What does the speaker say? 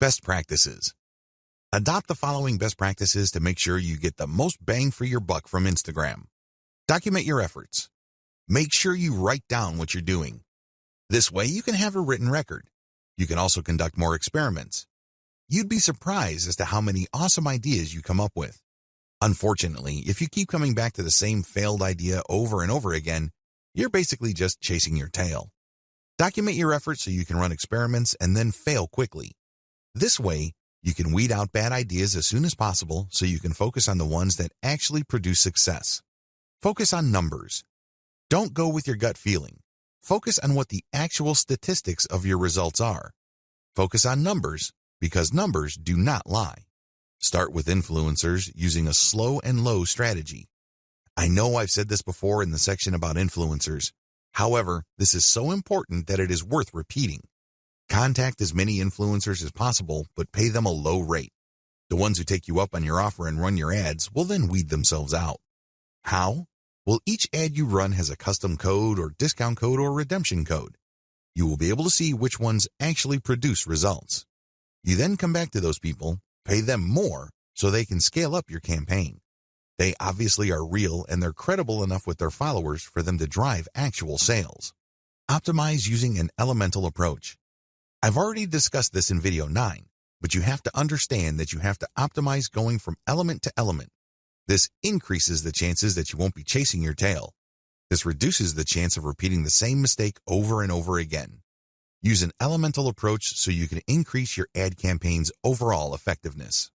Best practices. Adopt the following best practices to make sure you get the most bang for your buck from Instagram. Document your efforts. Make sure you write down what you're doing. This way you can have a written record. You can also conduct more experiments. You'd be surprised as to how many awesome ideas you come up with. Unfortunately, if you keep coming back to the same failed idea over and over again, you're basically just chasing your tail. Document your efforts so you can run experiments and then fail quickly. This way, you can weed out bad ideas as soon as possible so you can focus on the ones that actually produce success. Focus on numbers. Don't go with your gut feeling. Focus on what the actual statistics of your results are. Focus on numbers because numbers do not lie. Start with influencers using a slow and low strategy. I know I've said this before in the section about influencers. However, this is so important that it is worth repeating. Contact as many influencers as possible, but pay them a low rate. The ones who take you up on your offer and run your ads will then weed themselves out. How? Well, each ad you run has a custom code or discount code or redemption code. You will be able to see which ones actually produce results. You then come back to those people, pay them more so they can scale up your campaign. They obviously are real and they're credible enough with their followers for them to drive actual sales. Optimize using an elemental approach. I've already discussed this in video 9, but you have to understand that you have to optimize going from element to element. This increases the chances that you won't be chasing your tail. This reduces the chance of repeating the same mistake over and over again. Use an elemental approach so you can increase your ad campaign's overall effectiveness.